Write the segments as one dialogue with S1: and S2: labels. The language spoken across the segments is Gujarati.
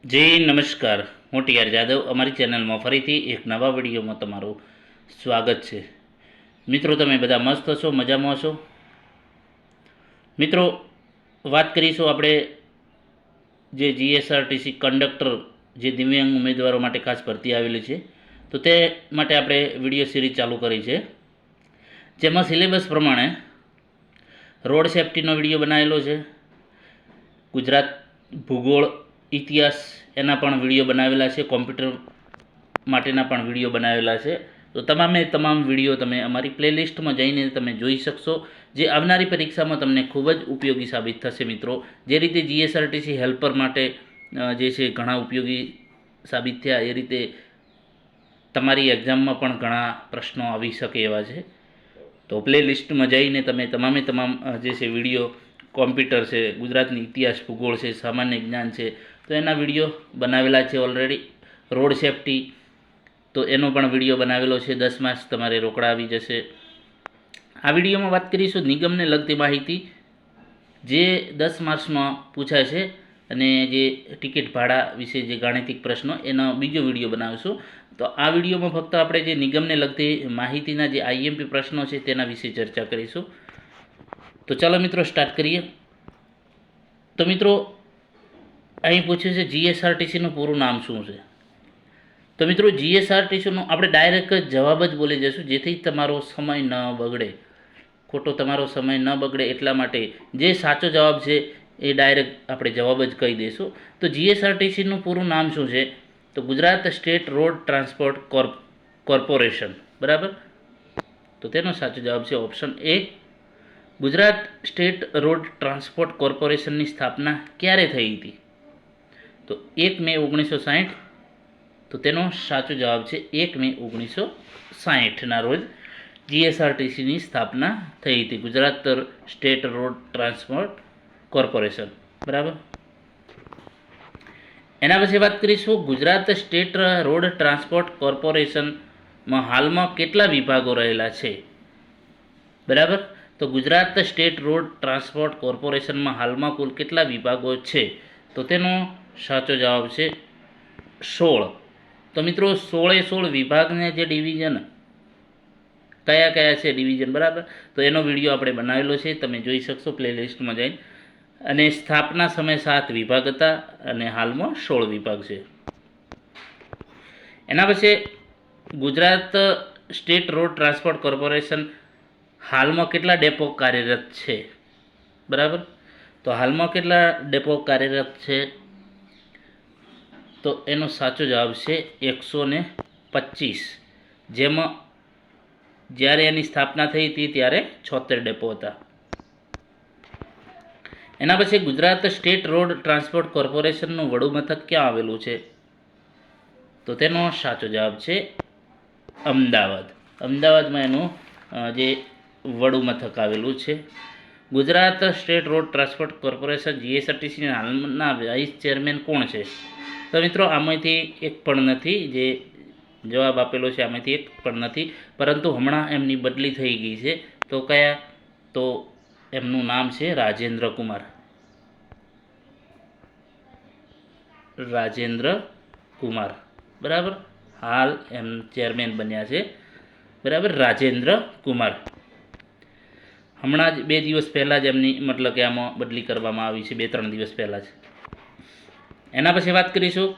S1: જય નમસ્કાર. હું ટીઆર જાદવ. અમારી ચેનલમાં ફરીથી એક નવા વિડીયોમાં તમારું સ્વાગત છે. મિત્રો, તમે બધા મસ્ત હશો, મજામાં હશો? મિત્રો, વાત કરીશું આપણે જે જીએસઆરટીસી કંડક્ટર જે દિવ્યાંગ ઉમેદવારો માટે ખાસ ભરતી આવેલી છે, તો તે માટે આપણે વિડીયો સિરીઝ ચાલુ કરી છે, જેમાં સિલેબસ પ્રમાણે રોડ સેફટીનો વિડીયો બનાવેલો છે, ગુજરાત ભૂગોળ ઇતિહાસ એના પણ વિડીયો બનાવેલા છે, કોમ્પ્યુટર માટેના પણ વિડીયો બનાવેલા છે. તો તમામ વિડીયો તમે અમારી પ્લેલિસ્ટમાં જઈને તમે જોઈ શકશો, જે આવનારી પરીક્ષામાં તમને ખૂબ જ ઉપયોગી સાબિત થશે. મિત્રો, જે રીતે જીએસઆરટીસી હેલ્પર માટે જે છે ઘણા ઉપયોગી સાબિત થયા, એ રીતે તમારી એક્ઝામમાં પણ ઘણા પ્રશ્નો આવી શકે એવા છે. તો પ્લેલિસ્ટમાં જઈને તમે તમામ જે છે વિડીયો, કોમ્પ્યુટર છે, ગુજરાતની ઇતિહાસ ભૂગોળ છે, સામાન્ય જ્ઞાન છે, તો એના વિડીયો બનાવેલા છે ઓલરેડી. રોડ સેફટી તો એનો પણ વિડીયો બનાવેલો છે. 10 માર્ક્સ તમારે રોકડા આવી જશે. આ વિડીયોમાં વાત કરીશું નિગમને લગતી માહિતી, જે 10 માર્ક્સમાં પૂછાય છે, અને જે ટિકિટ ભાડા વિશે જે ગાણિતિક પ્રશ્નો, એનો બીજો વિડીયો બનાવીશું. તો આ વિડીયોમાં ફક્ત આપણે જે નિગમને લગતી માહિતીના જે આઈએમપી પ્રશ્નો છે તેના વિશે ચર્ચા કરીશું. તો ચાલો મિત્રો, સ્ટાર્ટ કરીએ. તો મિત્રો, અહીં પૂછ્યું છે જીએસઆરટીસીનું પૂરું નામ શું છે. તો મિત્રો, જીએસઆરટીસીનો આપણે ડાયરેક્ટ જવાબ જ બોલી જઈશું, જેથી તમારો સમય ન બગડે. ખોટો તમારો સમય ન બગડે એટલા માટે જે સાચો જવાબ છે એ ડાયરેક્ટ આપણે જવાબ જ કહી દઈશું. તો જીએસઆરટીસીનું પૂરું નામ શું છે? તો Gujarat state road transport corporation. બરાબર. તો તેનો સાચો જવાબ છે option A. Gujarat state road transport કોર્પોરેશનની સ્થાપના ક્યારે થઈ હતી? તો 1 મે 1960. તો તેનો સાચો જવાબ છે 1 મે 1960ના રોજ જીએસઆરટીસીની સ્થાપના થઈ હતી, Gujarat state road transport corporation. બરાબર. એના પછી વાત કરીશું, ગુજરાત સ્ટેટ રોડ ટ્રાન્સપોર્ટ કોર્પોરેશનમાં હાલમાં કેટલા વિભાગો રહેલા છે? બરાબર. તો ગુજરાત સ્ટેટ રોડ ટ્રાન્સપોર્ટ કોર્પોરેશનમાં હાલમાં કુલ કેટલા વિભાગો છે? તો તેનો સાચો જવાબ છે 16. તો મિત્રો, 16 વિભાગને જે ડિવિઝન કયા કયા છે ડિવિઝન, બરાબર, તો એનો વિડીયો આપણે બનાવેલો છે, તમે જોઈ શકશો પ્લેલિસ્ટમાં જઈને. અને સ્થાપના સમય 7 વિભાગ હતા, અને હાલમાં 16 વિભાગ છે. એના પછી Gujarat state road transport corporation હાલમાં કેટલા ડેપો કાર્યરત છે? બરાબર. તો હાલમાં કેટલા ડેપો કાર્યરત છે? તો એનો સાચો જવાબ છે 125, જેમાં જ્યારે એની સ્થાપના થઈ હતી ત્યારે 76 ડેપો હતા. એના પછી ગુજરાત સ્ટેટ રોડ ટ્રાન્સપોર્ટ કોર્પોરેશનનું વડુ મથક ક્યાં આવેલું છે? તો તેનો સાચો જવાબ છે અમદાવાદ. અમદાવાદમાં એનું જે વડુ મથક આવેલું છે. Gujarat state road transport corporation જીએસઆરટીસીના હાલના વાઇસ ચેરમેન કોણ છે? તો મિત્રો, આમાંથી એક પણ નથી. જે જવાબ આપેલો છે આમાંથી એક પણ નથી, પરંતુ હમણાં એમની બદલી થઈ ગઈ છે. તો કયા? તો એમનું નામ છે રાજેન્દ્ર કુમાર. રાજેન્દ્ર કુમાર. બરાબર. હાલ એમ ચેરમેન બન્યા છે. બરાબર, રાજેન્દ્ર કુમાર. હમણાં જ 2 દિવસ પહેલાં જ એમની મતલબ કે આમાં બદલી કરવામાં આવી છે, 2-3 દિવસ પહેલાં જ. એના પછી વાત કરીશું,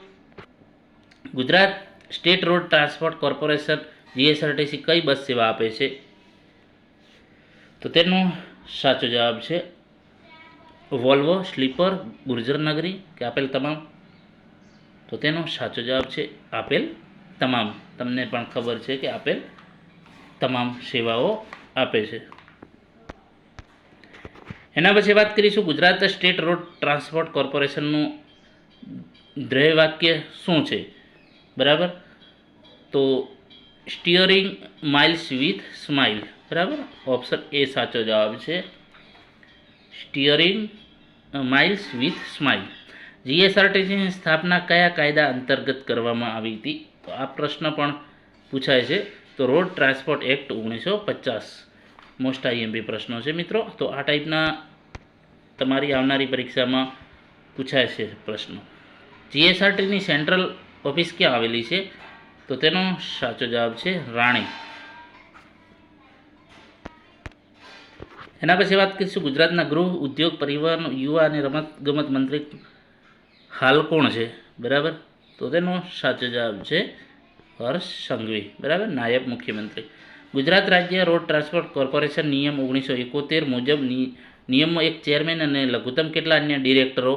S1: Gujarat state road transport corporation GSRTC કઈ બસ સેવા આપે છે? તો તેનો સાચો જવાબ છે વોલ્વો, સ્લીપર, ગુર્જર નગરી કે આપેલ તમામ. તો તેનો સાચો જવાબ છે આપેલ તમામ. તમને પણ ખબર છે કે આપેલ તમામ સેવાઓ આપે છે. એના પછી વાત કરીશું, ગુજરાત સ્ટેટ રોડ ટ્રાન્સપોર્ટ કોર્પોરેશનનું ધ્યેય વાક્ય શું છે? બરાબર. તો સ્ટીયરિંગ માઇલ્સ વિથ સ્માઇલ. બરાબર. ઓપ્શન એ સાચો જવાબ છે, સ્ટીયરિંગ માઇલ્સ વિથ સ્માઇલ. જીએસઆરટીસીની સ્થાપના કયા કાયદા અંતર્ગત કરવામાં આવી હતી? તો આ પ્રશ્ન પણ પૂછાય છે. તો road transport act 1950 most IMP પ્રશ્નો છે મિત્રો. તો આ ટાઈપના તમારી આવનારી પરીક્ષામાં પૂછાય છે પ્રશ્નો. જીએસઆરટીની સેન્ટ્રલ ઓફિસ ક્યાં આવેલી છે? તો તેનો સાચો જવાબ છે રાણી. એના પછી વાત કરીશું ગુજરાતના ગૃહ, ઉદ્યોગ, પરિવહન, યુવા અને રમતગમત મંત્રી હાલ કોણ છે? બરાબર, તો તેનો સાચો જવાબ છે હર્ષ સંઘવી. બરાબર, નાયબ મુખ્યમંત્રી. ગુજરાત રાજ્ય રોડ ટ્રાન્સપોર્ટ કોર્પોરેશન નિયમ 1971 મુજબ નિયમમાં એક ચેરમેન અને લઘુત્તમ કેટલા અન્ય ડિરેક્ટરો?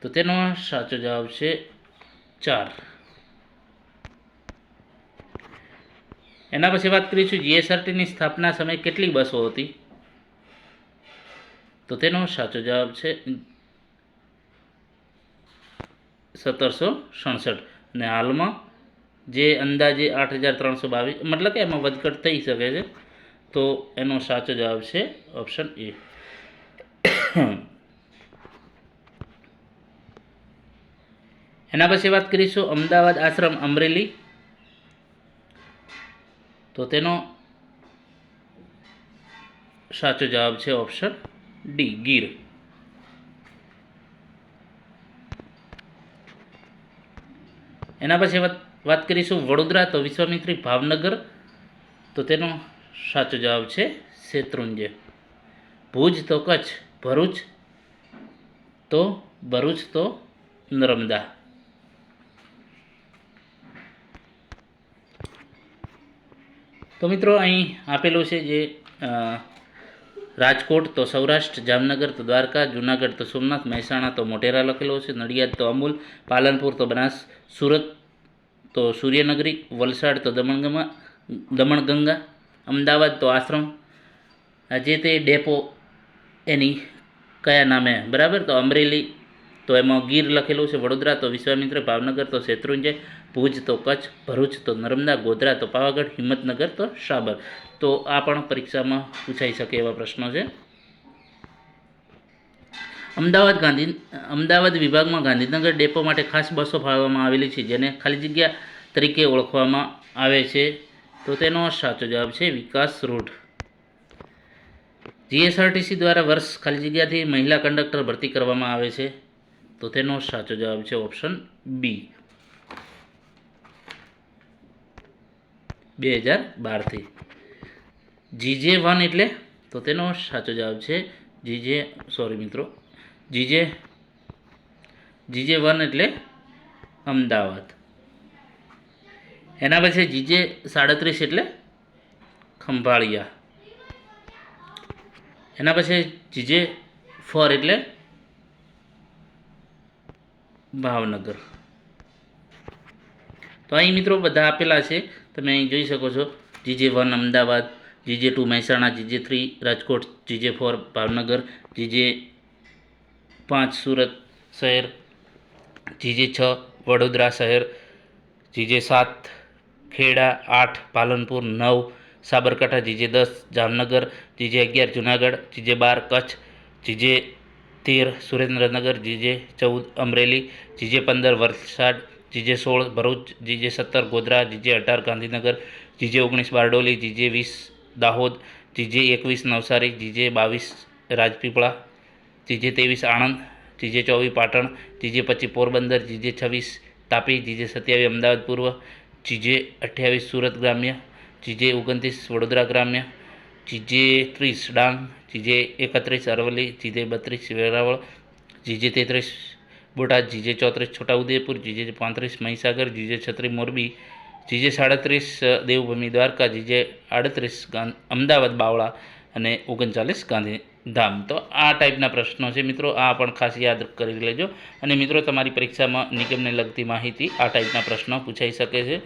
S1: તો તેનો સાચો જવાબ છે 4. એના પછી વાત કરીશું જીએસઆરટીની સ્થાપના સમયે કેટલી બસો હતી? તો તેનો સાચો જવાબ છે 1767. અને હાલમાં જે અંદાજે 8322, મતલબ કે એમાં વધઘટ થઈ શકે છે. તો એનો સાચો જવાબ છે ઓપ્શન એ. એના પછી વાત કરીશું અમદાવાદ આશ્રમ અમરેલી, તો તેનો સાચો જવાબ છે ઓપ્શન ડી ગીર. એના પછી વાત કરીશું વડોદરા, તો વિશ્વામિત્રી ભાવનગર, તો તેનો સાચો જવાબ છે શેત્રુંજય. ભુજ તો કચ્છ, ભરૂચ તો નર્મદા. તો મિત્રો અહીં આપેલું છે જે રાજકોટ તો સૌરાષ્ટ્ર, જામનગર તો દ્વારકા, જુનાગઢ તો સોમનાથ, મહેસાણા તો મોટેરા લખેલો છે, નડિયાદ તો અમૂલ, પાલનપુર તો બનાસ, સુરત તો સૂર્યનગરી, વલસાડ તો દમણગંગા, અમદાવાદ તો આશ્રમ, જે તે ડેપો એની કયા નામે? બરાબર, તો અમરેલી તો એમાં ગીર લખેલું છે, વડોદરા તો વિશ્વામિત્ર, ભાવનગર તો શેત્રુંજય, ભુજ તો કચ્છ, ભરૂચ તો નર્મદા, ગોધરા તો પાવાગઢ, હિંમતનગર તો સાબર. તો આ પણ પરીક્ષામાં પૂછાઈ શકે એવા પ્રશ્નો છે. અમદાવાદ વિભાગમાં ગાંધીનગર ડેપો માટે ખાસ બસો ફાળવવામાં આવેલી છે, જેને ખાલી જગ્યા તરીકે ઓળખવામાં આવે છે. તો તેનો સાચો જવાબ છે વિકાસ રોડ. જીએસઆરટીસી દ્વારા વર્ષ ખાલી જગ્યાથી મહિલા કંડક્ટર ભરતી કરવામાં આવે છે. તો તેનો સાચો જવાબ છે ઓપ્શન બી 2012થી. GJ1 એટલે? તો તેનો સાચો જવાબ છે GJ1 એટલે અમદાવાદ. એના પછી GJ37 એટલે ખંભાળિયા. એના પછી GJ4 એટલે ભાવનગર. તો અહીં મિત્રો બધા આપેલા છે, તમે અહીં જોઈ શકો છો. GJ1 Ahmedabad, GJ2 Mehsana, GJ3 Rajkot, GJ4 Bhavnagar, GJ5 Surat શહેર, GJ6 વડોદરા શહેર, GJ7 Kheda, 8 Palanpur, 9 Sabarkantha, GJ10 Jamnagar, GJ11 Junagadh, GJ12 Kutch, GJ13 Surendranagar, GJ14 Amreli, GJ15 Valsad, GJ16 Bharuch, GJ17 Godhra, GJ18 Gandhinagar, GJ19 Bardoli, GJ20 Dahod, GJ21 Navsari, GJ22 Rajpipla, GJ23 Anand, GJ24 Patan, GJ25 Porbandar, GJ26 Tapi, GJ27 Ahmedabad પૂર્વ, GJ28 સુરત ગ્રામ્ય, GJ29 વડોદરા ગ્રામ્ય, GJ30 Dang, GJ31 Aravalli, GJ32 Veraval, GJ33 Botad, GJ34 Chhota Udepur, GJ35 Mahisagar, GJ36 Morbi, GJ37 Devbhumi Dwarka, GJ38 Ahmedabad Bavla અને 39 ગાંધીધામ. તો આ ટાઈપના પ્રશ્નો છે મિત્રો, આ પણ ખાસ યાદ કરી લેજો. અને મિત્રો તમારી પરીક્ષામાં નિગમને લગતી માહિતી આ ટાઈપના પ્રશ્નો પૂછાઈ શકે છે.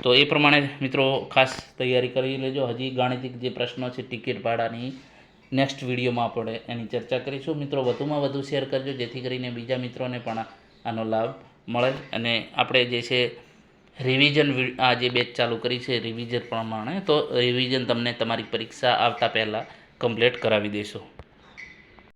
S1: તો એ પ્રમાણે મિત્રો ખાસ તૈયારી કરી લેજો. હજી ગાણિતિક જે પ્રશ્નો છે ટિકિટ ભાડાની નેક્સ્ટ વિડીયોમાં આપણે એની ચર્ચા કરીશું. મિત્રો વધુમાં વધુ શેર કરજો, જેથી કરીને બીજા મિત્રોને પણ આનો લાભ મળે. અને આપણે જે છે રિવિઝન આ જે બેચ ચાલુ કરી છે રિવિઝન પ્રમાણે, તો રિવિઝન તમને તમારી પરીક્ષા આવતા પહેલાં કમ્પ્લીટ કરાવી દઈશું.